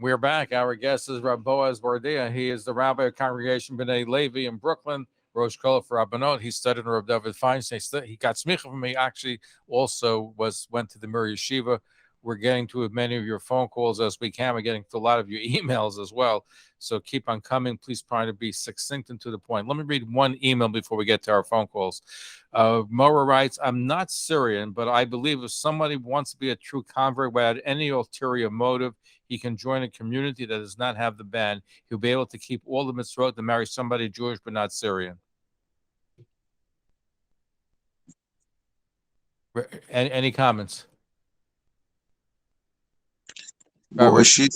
We're back. Our guest is Rabbi Boaz Bardea. He is the rabbi of Congregation B'nai Levi in Brooklyn, Rosh Kola for Rabbanot. He studied in Rabbi David Feinstein. He got smicha from me. Actually, also went to the Mir Yeshiva. We're getting to as many of your phone calls as we can. We're getting to a lot of your emails as well. So keep on coming. Please try to be succinct and to the point. Let me read one email before we get to our phone calls. Mora writes, I'm not Syrian, but I believe if somebody wants to be a true convert without any ulterior motive, he can join a community that does not have the ban. He'll be able to keep all the mitzvot to marry somebody Jewish but not Syrian. Any comments? Well, she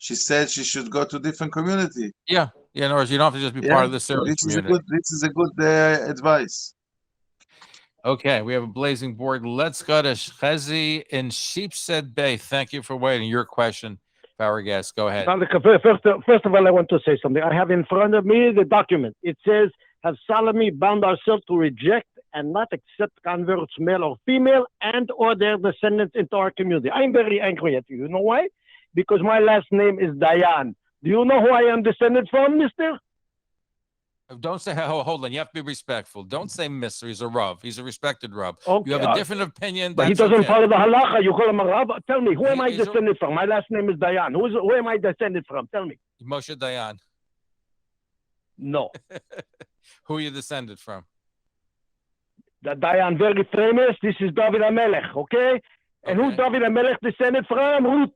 said she should go to different community. Yeah. In other words, you don't have to just be part of the Syrian community. This is a good advice. Okay, we have a blazing board. Let's go to Chezi in Sheepshead Bay. Thank you for waiting. Your question, our guest. Go ahead. First of all, I want to say something. I have in front of me the document. It says, have solemnly bound ourselves to reject and not accept converts, male or female, and or their descendants into our community. I'm very angry at you. You know why? Because my last name is Dayan. Do you know who I am descended from, mister? Don't say, hold on. You have to be respectful. Don't say Mr. He's a Rav. He's a respected Rav. Okay, you have a different opinion. But he doesn't follow the halacha. You call him a Rav? Tell me, who am I descended from? My last name is Dayan. Who am I descended from? Tell me. Moshe Dayan. No. Who are you descended from? The Dayan, very famous. This is David HaMelech, okay? And who's David HaMelech descended from? Ruth.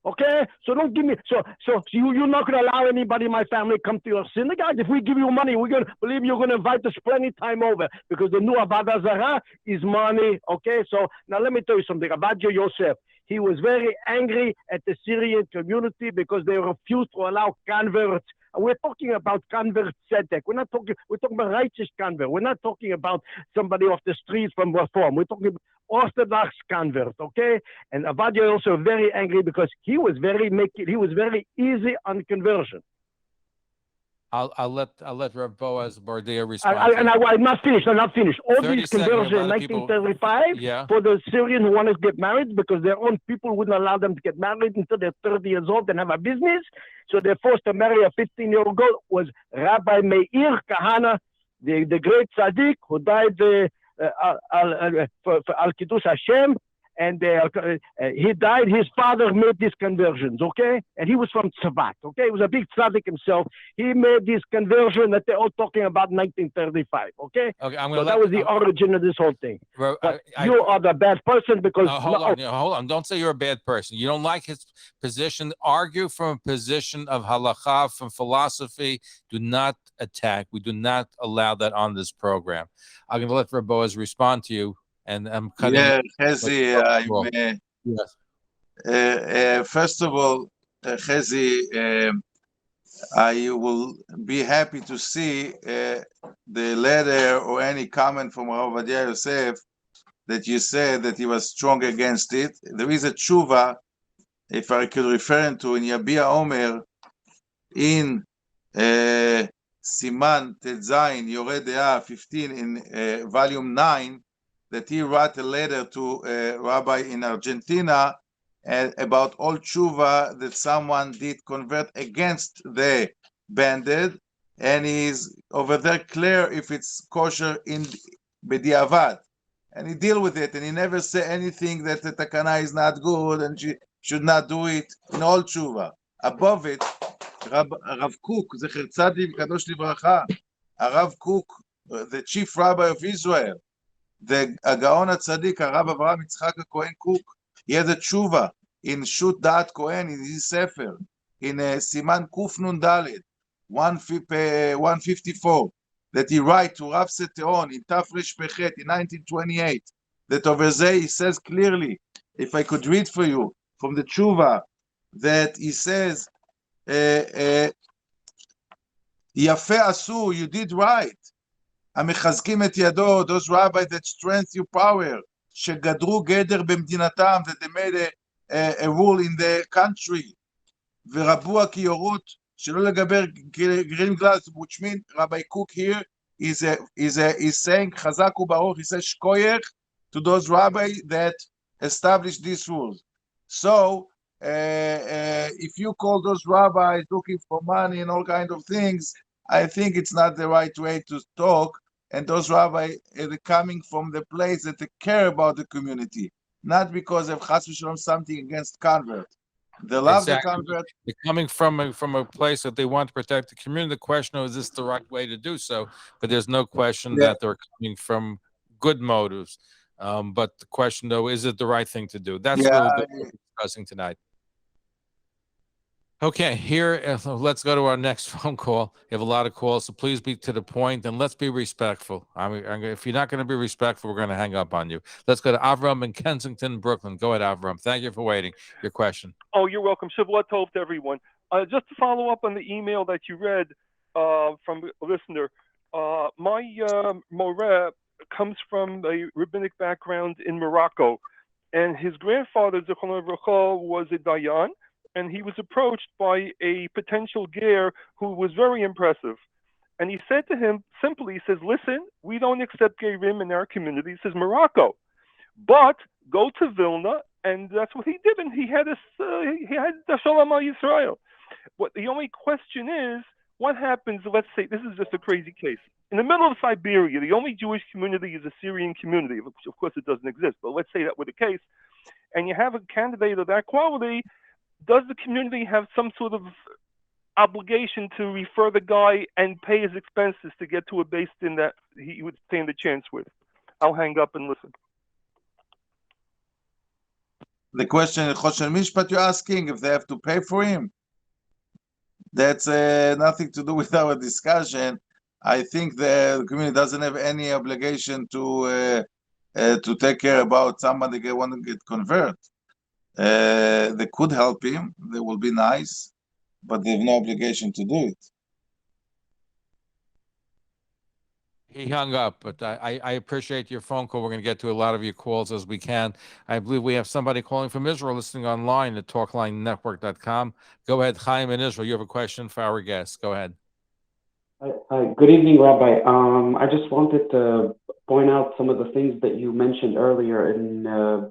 Okay, so don't give me. So you're not going to allow anybody in my family come to your synagogue. If we give you money, we're going to believe you're going to invite us plenty time over because the new Avodah Zarah is money. Okay, so now let me tell you something about Yosef. He was very angry at the Syrian community because they refused to allow converts. We're talking about convert tzedek. We're talking about righteous convert. We're not talking about somebody off the streets from Reform. We're talking about Orthodox convert, okay? And Avadia also very angry because he was very easy on conversion. I'll let Rabbi Boaz Bardea respond. I'm not finished. All these conversions in 1935 for the Syrians who want to get married because their own people wouldn't allow them to get married until they're 30 years old and have a business. So they're forced to marry a 15-year-old girl. Was Rabbi Meir Kahana, the great tzaddik who died for Al Kiddush Hashem. And he died. His father made these conversions, okay? And he was from Tzvat, okay? He was a big tzaddik himself. He made this conversion that they're all talking about 1935, okay? So that was the origin of this whole thing. You are the bad person because... hold on. Don't say you're a bad person. You don't like his position. Argue from a position of halakha, from philosophy. Do not attack. We do not allow that on this program. I'm going to let Rabbi Boaz respond to you. And I'm cutting. Yeah, Chezi, first of all, Chezi, I will be happy to see the letter or any comment from Rav Ovadia Yosef that you said that he was strong against it. There is a tshuva, if I could refer to in Yabia Omer, in Siman Tetzayin Yoreh De'ah 15 in volume 9, that he wrote a letter to a rabbi in Argentina about all tshuva that someone did convert against the banded, and he's over there clear if it's kosher in b'diavad, and he deal with it, and he never say anything that the takana is not good and she should not do it in all tshuva. Above it, Rav Kook, Zecher Tzadik Kadosh Livracha, Rav Kook, the chief rabbi of Israel, the Gaon HaTzadik, Rav Avraham Yitzchak Kohen Kook, he has a tshuva in Shut Da'at Kohen in his Sefer, in Siman Kuf Nun Dalet, 154, that he write to Rav Seteon in Tafresh Pechet in 1928, that over there he says clearly, if I could read for you from the tshuva, that he says, Yafeh Asu, you did right. המחזקים את ידו, those rabbis that strength you power, שגדרו גדר במדינתם, that they made a rule in the country, ורבו הכיורות, שלא לגבר גרין גלס, which means Rabbi Kook here is saying, חזק וברוך, he says, shkoyech to those rabbis that established these rules. So, if you call those rabbis looking for money and all kind of things, I think it's not the right way to talk. And those rabbis are coming from the place that they care about the community, not because of chas v'shalom something against convert. They love the convert. They're coming from a place that they want to protect the community. The question is this the right way to do so? But there's no question that they're coming from good motives. But the question, though, is it the right thing to do? That's really what we're discussing tonight. Okay, here, let's go to our next phone call. We have a lot of calls, so please be to the point, and let's be respectful. If you're not going to be respectful, we're going to hang up on you. Let's go to Avram in Kensington, Brooklyn. Go ahead, Avram. Thank you for waiting. Your question. Oh, you're welcome. Shavua Tov to everyone. Just to follow up on the email that you read from a listener, my Moreh comes from a rabbinic background in Morocco, and his grandfather, Zichrono Livracha, was a Dayan, and he was approached by a potential ger who was very impressive. And he said to him simply, he says, listen, we don't accept gerim in our community. He says, Morocco. But go to Vilna, and that's what he did. And he had the Shalom al Yisrael. What the only question is, what happens, let's say, this is just a crazy case. In the middle of Siberia, the only Jewish community is a Syrian community. Of course, it doesn't exist, but let's say that were the case. And you have a candidate of that quality. Does the community have some sort of obligation to refer the guy and pay his expenses to get to a base din that he would stand a chance with? I'll hang up and listen. The question, Choshen Mishpat, you're asking if they have to pay for him? That's nothing to do with our discussion. I think the community doesn't have any obligation to take care about somebody that want to get convert. They could help him. They will be nice, but they have no obligation to do it. He hung up, but I appreciate your phone call. We're going to get to a lot of your calls as we can. I believe we have somebody calling from Israel listening online at talklinenetwork.com. Go ahead, Chaim in Israel. You have a question for our guest. Go ahead. Hi. Good evening, Rabbi. I just wanted to point out some of the things that you mentioned earlier in, at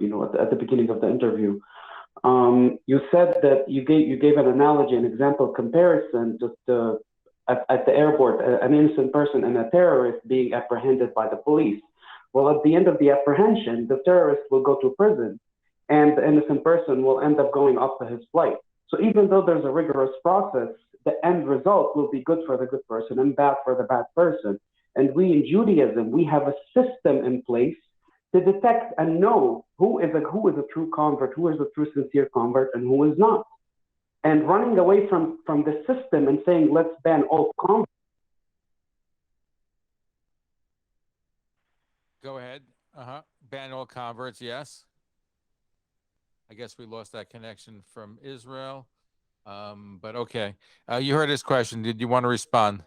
the beginning of the interview. You said that you gave an analogy, an example comparison, just at the airport, an innocent person and a terrorist being apprehended by the police. Well, at the end of the apprehension, the terrorist will go to prison, and the innocent person will end up going off to his flight. So even though there's a rigorous process, the end result will be good for the good person and bad for the bad person. And we in Judaism, we have a system in place to detect and know who is a true convert, who is a true sincere convert, and who is not. And running away from the system and saying, let's ban all converts. Go ahead. Ban all converts, yes. I guess we lost that connection from Israel. But okay. You heard his question. Did you want to respond?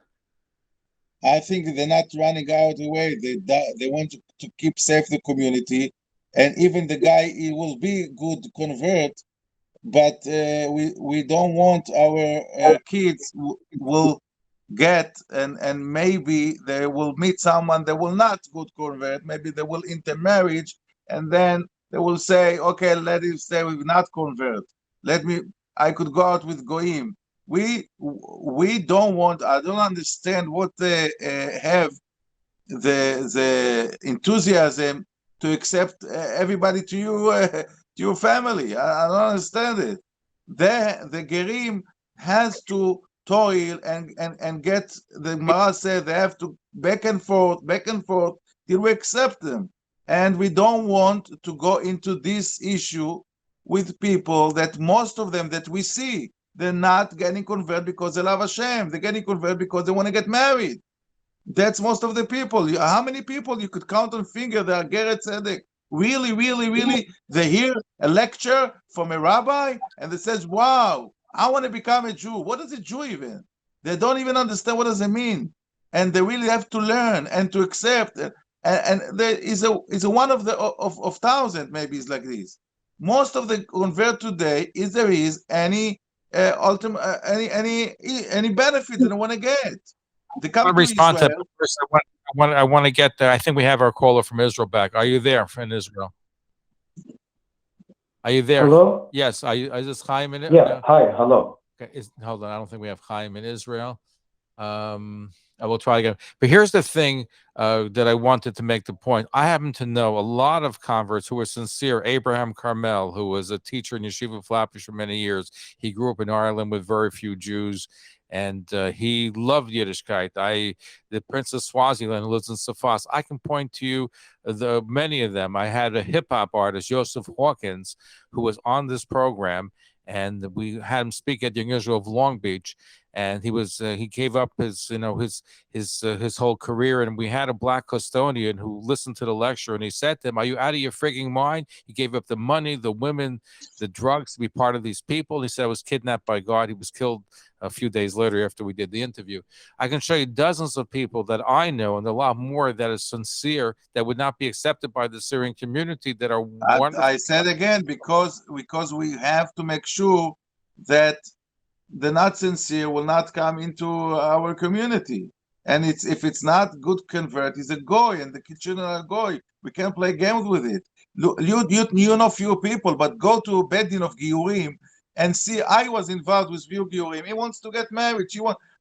I think they're not running out away. They want to keep safe the community. And even the guy, he will be good convert, but we don't want our kids will get, and maybe they will meet someone that will not good convert. Maybe they will intermarriage, and then they will say, okay, let him stay with not convert. I could go out with goyim. We don't want. I don't understand what they have the enthusiasm to accept everybody to you to your family. I don't understand it. The gerim has to toil and get. The Gemara said they have to back and forth till we accept them, and we don't want to go into this issue with people that most of them that we see, they're not getting converted because they love Hashem. They're getting converted because they want to get married. That's most of the people. How many people you could count on finger that are Geret Tzedek? Really, they hear a lecture from a rabbi and they says, wow, I want to become a Jew. What is a Jew even? They don't even understand what does it mean. And they really have to learn and to accept. And there is a one of thousand maybe is like this. Most of the convert today is there is any ultimate any benefit they don't want to get. They come to respond Israel. To first. I want to get there. I think we have our caller from Israel back. Are you there in Israel? Are you there? Hello? Yes. Is this Chaim in it? Yeah, No? hi, hello. Okay. Hold on. I don't think we have Chaim in Israel. I will try again. But here's the thing that I wanted to make the point. I happen to know a lot of converts who were sincere. Abraham Carmel, who was a teacher in Yeshiva Flatbush for many years. He grew up in Ireland with very few Jews, and he loved Yiddishkeit. The Prince of Swaziland, who lives in Safas. I can point to you many of them. I had a hip hop artist, Joseph Hawkins, who was on this program, and we had him speak at the University of Long Beach. And he gave up his whole career, and we had a black custodian who listened to the lecture, and he said to him, "Are you out of your frigging mind? He gave up the money, the women, the drugs to be part of these people." He said, "I was kidnapped by God." He was killed a few days later after we did the interview. I can show you dozens of people that I know, and a lot more that is sincere, that would not be accepted by the Syrian community, that are wonderful. I said again, because we have to make sure that the not sincere will not come into our community. And if it's not good convert, he's a goy, and the children are goy. We can't play games with it. You know few people, but go to Bedin of Giyurim and see. I was involved with few Giyurim. He wants to get married.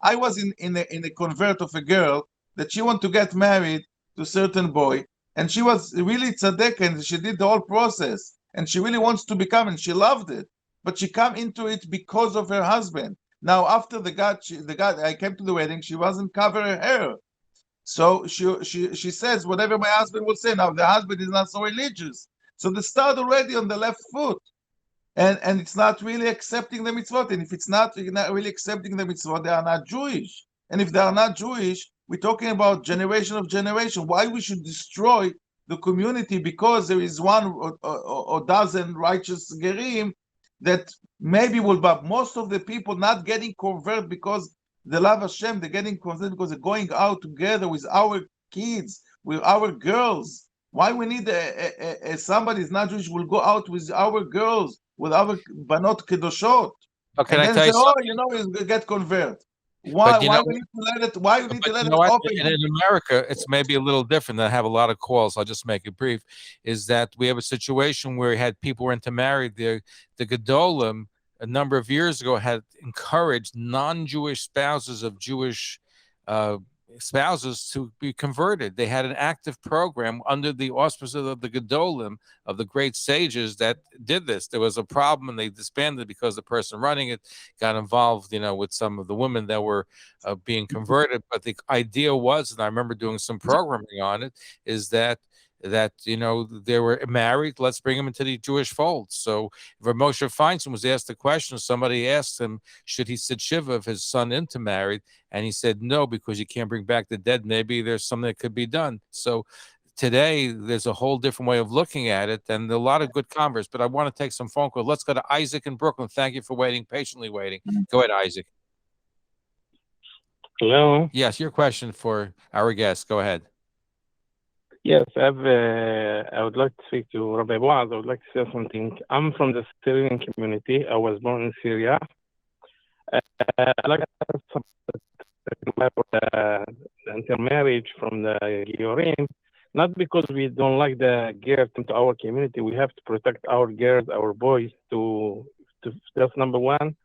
I was in a convert of a girl that she want to get married to a certain boy, and she was really tzaddik, and she did the whole process, and she really wants to become, and she loved it. But she come into it because of her husband. Now, after I came to the wedding, she wasn't covering her hair. So she says, whatever my husband will say. Now, the husband is not so religious. So they start already on the left foot. And it's not really accepting the mitzvot. And if it's not really accepting the mitzvot, they are not Jewish. And if they are not Jewish, we're talking about generation of generation. Why we should destroy the community because there is one or dozen righteous gerim that maybe will, but most of the people not getting converted because they love Hashem. They're getting converted because they're going out together with our kids, with our girls. Why we need somebody is not Jewish will go out with our girls, with our banot kedoshot, Okay, and I then tell say, you we'll get converted. Why we need to let it? Why we need to let it open? And in America, it's maybe a little different. I have a lot of calls. I'll just make it brief. Is that we have a situation where we had people were intermarried. The Gedolim a number of years ago had encouraged non-Jewish spouses of Jewish spouses to be converted. They had an active program under the auspices of the Gedolim, of the great sages that did this. There was a problem and they disbanded because the person running it got involved, with some of the women that were being converted. But the idea was, and I remember doing some programming on it, is that they were married. Let's bring them into the Jewish fold. So Rav Moshe Feinstein was asked the question. Somebody asked him, should he sit shiva if his son intermarried? And he said no, because you can't bring back the dead. Maybe there's something that could be done. So today there's a whole different way of looking at it, and a lot of good converse. But I want to take some phone calls. Let's go to Isaac in Brooklyn. Thank you for waiting, patiently waiting. Go ahead, Isaac. Hello. Yes, your question for our guest. Go ahead. Yes, I would like to speak to Rabbi Boaz. I would like to say something. I'm from the Syrian community. I was born in Syria. I'd like to the intermarriage from the Giorim, not because we don't like the girls into our community. We have to protect our girls, our boys. That's number one.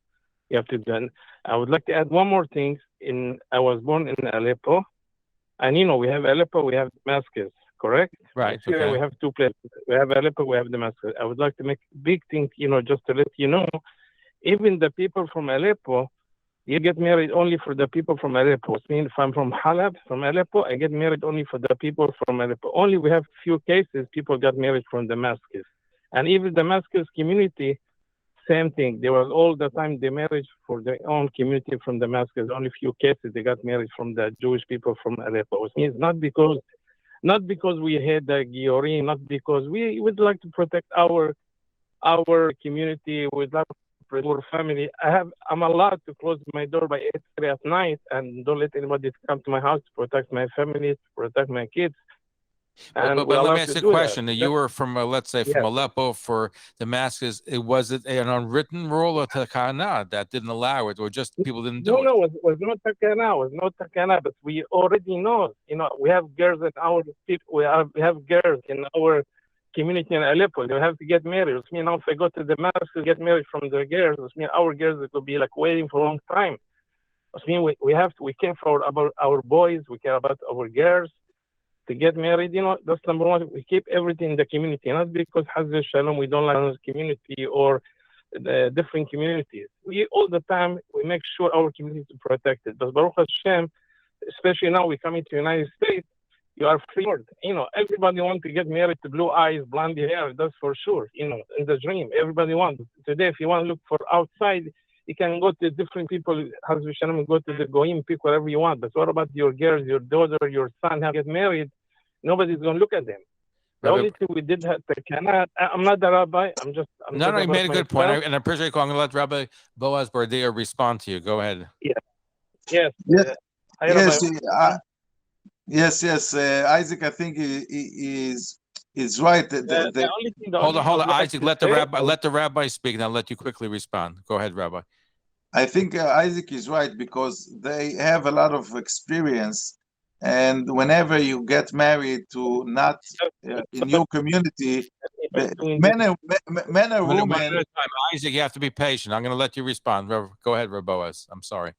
You have to do. I would like to add one more thing. I was born in Aleppo, and we have Aleppo, we have Damascus. Correct? Right. Here okay. We have two places. We have Aleppo, we have Damascus. I would like to make big things, just to let you know, even the people from Aleppo, you get married only for the people from Aleppo. It means if I'm from Halab, from Aleppo, I get married only for the people from Aleppo. Only we have few cases, people got married from Damascus. And even Damascus community, same thing. They were all the time they married for their own community from Damascus. Only few cases they got married from the Jewish people from Aleppo. It means not because we hate the Giorim, not because we would like to protect our community, we would like to protect our family. I'm allowed to close my door by 8:30 at night and don't let anybody come to my house to protect my family, to protect my kids. But let me ask you a question. You were from, let's say, from Aleppo for Damascus. Was it an unwritten rule or takana that didn't allow it, or just people didn't do it? No, it was no takana. It was no takana. But we already know. We have girls in our people. We have girls in our community in Aleppo. They have to get married. It means now if they go to the mosque to get married from their girls, it means our girls it will be like waiting for a long time. It means we care about our boys, we care about our girls to get married. That's number one. We keep everything in the community, not because Hazrat Shalom we don't like the community or the different communities. We all the time we make sure our community is protected. But Baruch Hashem, especially now we come into the United States, you are free. Everybody wants to get married to blue eyes, blonde hair. That's for sure. In the dream, everybody wants. Today, if you want to look for outside, you can go to different people. Hazrat Shalom, go to the goyim, pick whatever you want. But what about your girls, your daughter, your son have get married? Nobody's going to look at them. The only thing we did have to cannot. I'm not the rabbi. I'm no, you made a good point, and I appreciate you. I'm going to let Rabbi Boaz Bardea respond to you. Go ahead. Yes. Yes. Isaac, I think is right. Hold on, Isaac. Let the rabbi speak, and I'll let you quickly respond. Go ahead, Rabbi. I think Isaac is right because they have a lot of experience, and whenever you get married to not in your community, men and women. Isaac, you have to be patient. I'm going to let you respond. Go ahead, Rabbi Boaz. I'm sorry.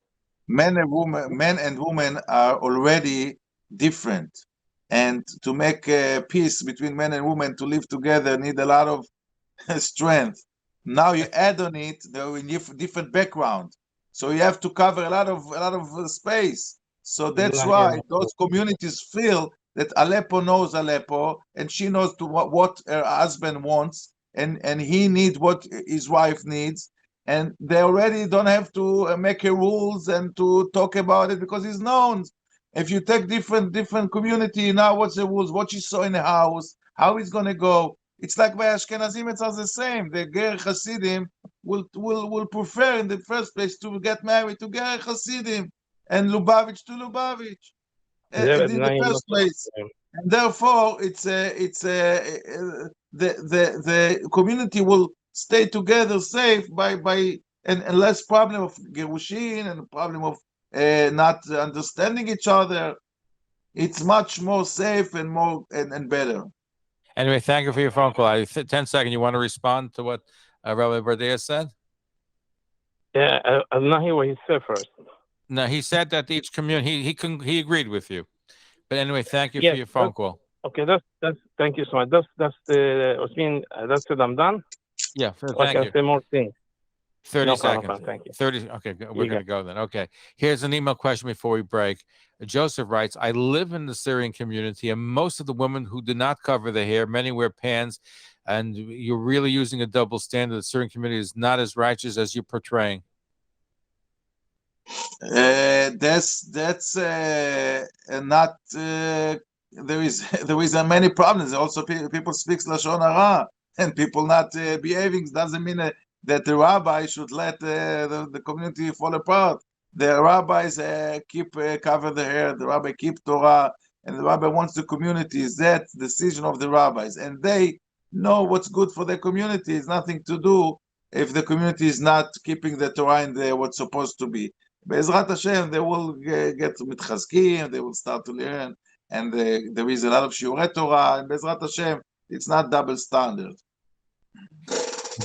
Men and women are already different, and to make peace between men and women to live together need a lot of strength. Now you add on it, they're in different background, so you have to cover a lot of space. So that's why those communities feel that Aleppo knows Aleppo, and she knows what her husband wants, and he needs what his wife needs. And they already don't have to make rules and to talk about it because it's known. If you take different community, now what's the rules, what she saw in the house, how it's going to go. It's like by Ashkenazim, it's all the same. The Ger Hasidim will prefer in the first place to get married to Ger Hasidim and Lubavitch to Lubavitch in the first place. And therefore, the community will stay together safe and less problem of gerushin and problem of not understanding each other. It's much more safe and more and better. Anyway, thank you for your phone call. 10 seconds. You want to respond to what Rabbi Bardea said? Yeah, I'm not hear what he said first. No, he said that each community he agreed with you. But anyway, thank you for your phone call. Okay, that's thank you so much. That's it. I'm done. Yeah, thank I can say more things. 30 seconds. Problem, thank you. 30. Okay, we're going to go then. Okay, here's an email question before we break. Joseph writes, I live in the Syrian community, and most of the women who do not cover their hair, many wear pants, and you're really using a double standard. The Syrian community is not as righteous as you're portraying. That's not. There is many problems. Also, people speak lashon hara, and people not behaving doesn't mean that the rabbi should let the community fall apart. The rabbis cover the hair. The rabbi keep Torah, and the rabbi wants the community. Is that decision of the rabbis, and they know what's good for the community. It's nothing to do if the community is not keeping the Torah in what's supposed to be. Be'ezrat Hashem, they will get mitchazkim, they will start to learn, and there is a lot of shiurei Torah, and Be'ezrat Hashem, it's not double standard.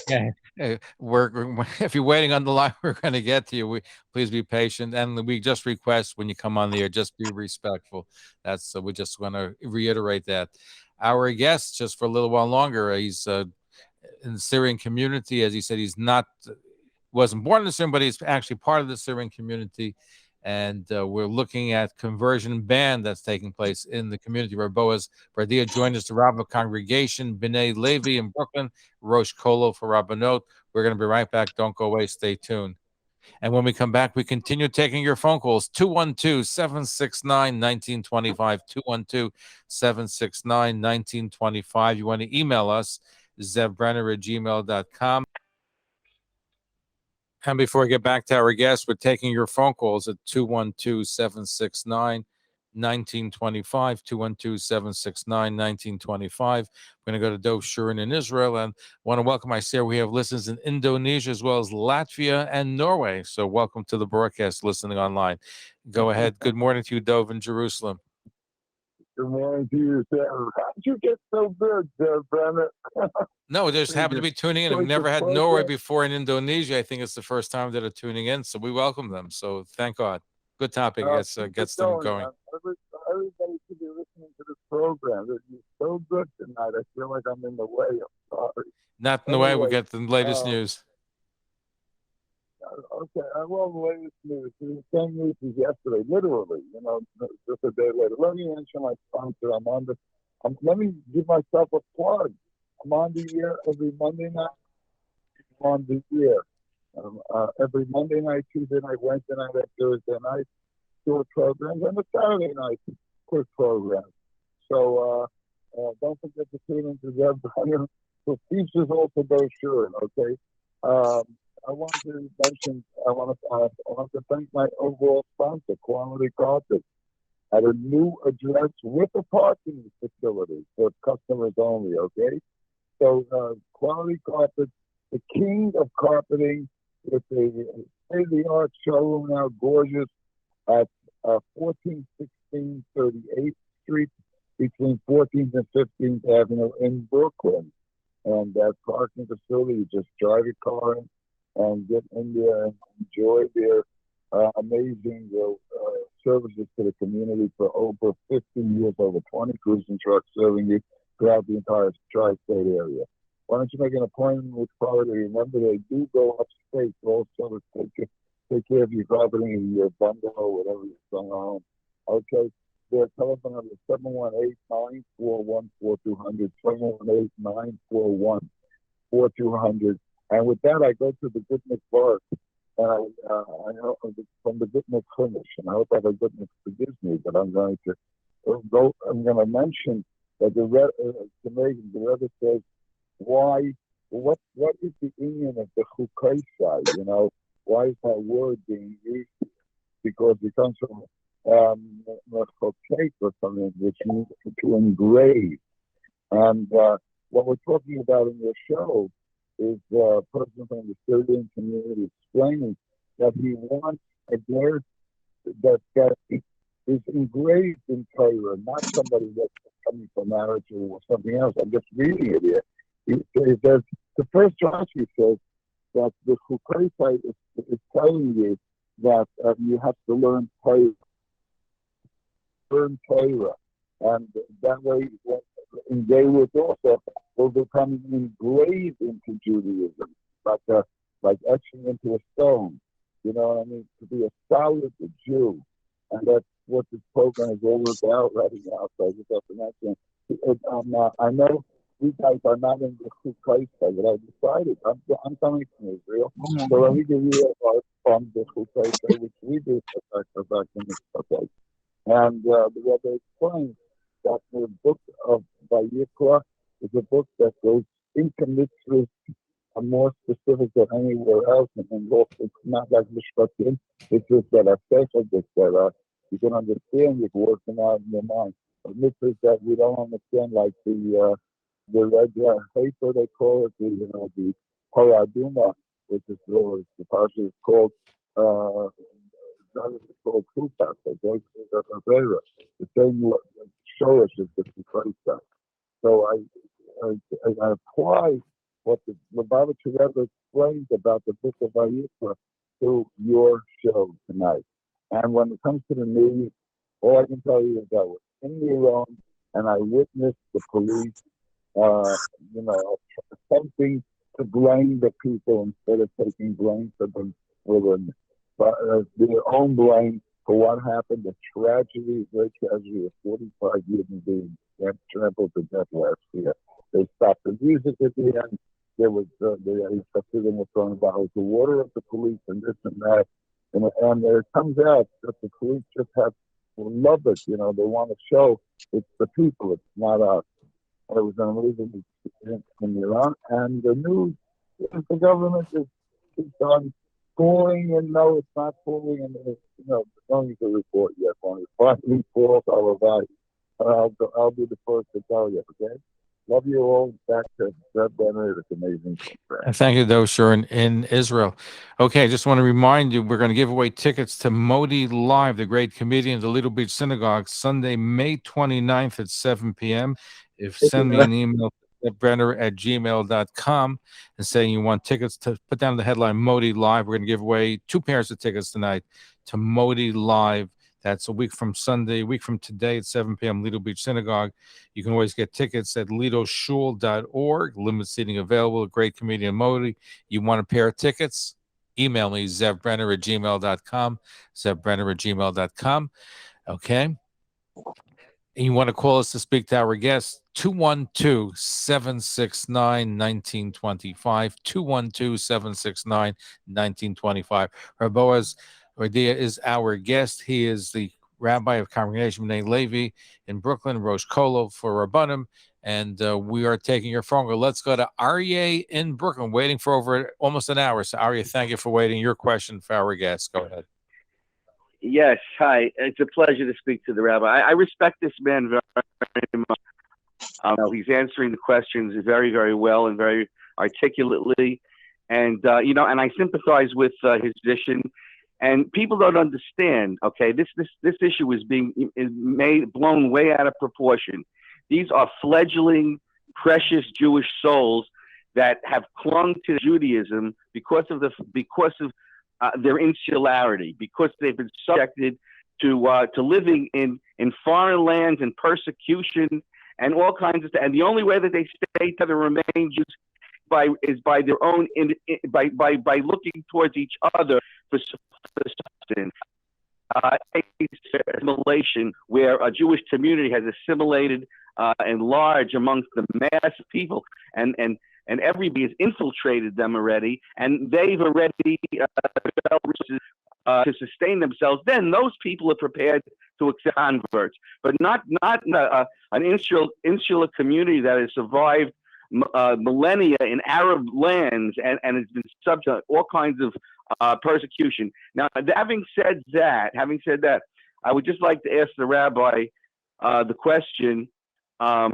Okay, if you're waiting on the line, we're going to get to you. Please be patient, and we just request when you come on the air, just be respectful. That's we just want to reiterate that. Our guest, just for a little while longer, he's in the Syrian community, as he said, wasn't born in the Syrian, but he's actually part of the Syrian community. And we're looking at conversion ban that's taking place in the community. Rabbi Boaz Bardea joined us, the Rabbi congregation, B'nai Levi in Brooklyn, Rosh Kolo for Rabbanot. We're going to be right back. Don't go away. Stay tuned. And when we come back, we continue taking your phone calls, 212-769-1925, 212-769-1925. You want to email us, zevbrenner@gmail.com. And before we get back to our guests, we're taking your phone calls at 212-769-1925, 212-769-1925. We're going to go to Dov Shurin in Israel, and want to welcome we have listeners in Indonesia as well as Latvia and Norway. So welcome to the broadcast listening online. Go ahead. Good morning to you, Dov, in Jerusalem. Good morning to you, Zev. How'd you get so good, Zev Brenner? No, we just happen to be tuning in. We've never had Norway before in Indonesia. I think it's the first time that are tuning in, so we welcome them. So thank God. Good topic. Gets them going. Everybody should be listening to this program. It's so good tonight. I feel like I'm in the way. I'm sorry. Not in the way. We get the latest news. Okay, well, the latest news. The same news as yesterday, literally. Just a day later. Let me mention my sponsor. Let me give myself a plug. I'm on the air every Monday night. I'm on the air every Monday night, Tuesday night, Wednesday night, and Thursday night. Short programs, and a Saturday night quick program. So don't forget to tune into Zev Brenner for features also brochure. Okay. I want to mention. I want to thank my overall sponsor, Quality Carpet, at a new address with a parking facility for customers only. Okay. So Quality Carpet, the king of carpeting, with a state-of-the-art showroom now, gorgeous, at 1416 38th Street between 14th and 15th Avenue in Brooklyn. And that parking facility, you just drive your car in and get in there and enjoy their amazing services to the community for over 15 years, over 20 cruising trucks serving you throughout the entire tri-state area. Why don't you make an appointment with Quality? Remember, they do go upstate also to take care of your property and your bungalow, whatever is going on. Okay. Their telephone number is 718-941-4200, 718-941-4200. And with that, I go to the Goodness Bar. I know from the Goodness Finish, and I hope that the Goodness forgives me, but I'm going to mention that the Rebbe says, what is the union of the Chukai side? Why is that word being used? Because it comes from Chokek or something, which means to engrave. And what we're talking about in your show is a person from the Syrian community explaining that he wants a word that is engraved in Torah, not somebody that's coming from marriage or something else. I'm just reading it here. He says, the first Rashi says that the Chukai site is telling you that you have to learn Torah. And that way, they would also will become engraved into Judaism, like etching into a stone. You know what I mean? To be a solid Jew. And that's what this program is all about right now. So I just have to mention, I know you guys are not in the Chukai side, but I decided I'm coming from Israel. So let me give you a part from the Chukai side, which we do back in the Chukai. And the Rabbi explains that the book of Vayikra is a book that goes into mitzvahs more specific than anywhere else, and it's not like Mishpatim. It's just that are special, that you can understand, you can work them out in your mind. But mitzvahs that we don't understand, like the red paper they call it, the Paraduma, which is the parsha is called Kupas, the same shorish as the Kupas. So I apply what the Lubavitch Rebbe explains about the book of Vayikra to your show tonight. And when it comes to the news, all I can tell you is I was in Iran and I witnessed the police, attempting to blame the people instead of taking blame for them for their own blame for what happened. The tragedy, great tragedy of 45 human beings trampled to death last year. They stopped the music at the end. There was the Hasidim were talking about the water of the police and this and that. And it comes out that the police just love it. They want to show it's the people, it's not us. And it was an amazing experience in Iran. And the news, the government is on fooling, and no, it's not fooling. And don't need to report yet. When it finally falls, I'll be the first to tell you. Okay. Love you all. Back to Zev Brenner. It's amazing. And thank you, Dosher, in Israel. Okay, I just want to remind you, we're going to give away tickets to Modi Live, the great comedian at the Little Beach Synagogue, Sunday, May 29th at 7 p.m. Send me an email at brenner@gmail.com and saying you want tickets, to put down the headline Modi Live. We're going to give away 2 pairs of tickets tonight to Modi Live. That's a week from Sunday, a week from today at 7 p.m. Little Beach Synagogue. You can always get tickets at lidoshul.org. Limited seating available. Great comedian Modi. You want a pair of tickets? Email me, zevbrenner@gmail.com. zevbrenner@gmail.com. Okay. And you want to call us to speak to our guest, 212-769-1925. 212-769-1925. Boaz Bardea is our guest. He is the rabbi of Congregation B'nai Levi in Brooklyn, Rosh Kolo for Rabbanim, and we are taking your phone call. Let's go to Aryeh in Brooklyn, waiting for over almost an hour. So Aryeh, thank you for waiting. Your question for our guest. Go ahead. Yes, hi. It's a pleasure to speak to the rabbi. I respect this man very much. He's answering the questions very, very well and very articulately, and and I sympathize with his position. And people don't understand. Okay, this issue is blown way out of proportion. These are fledgling, precious Jewish souls that have clung to Judaism because of their insularity, because they've been subjected to living in foreign lands and persecution and all kinds of stuff. And the only way that they stay together remain Jews is by their own by looking towards each other for substance. Assimilation, where a Jewish community has assimilated and large amongst the mass of people, and everybody has infiltrated them already, and they've already to sustain themselves. Then those people are prepared to accept converts, but not an insular community that has survived millennia in Arab lands and has been subject to all kinds of persecution. Now, having said that, I would just like to ask the rabbi the question of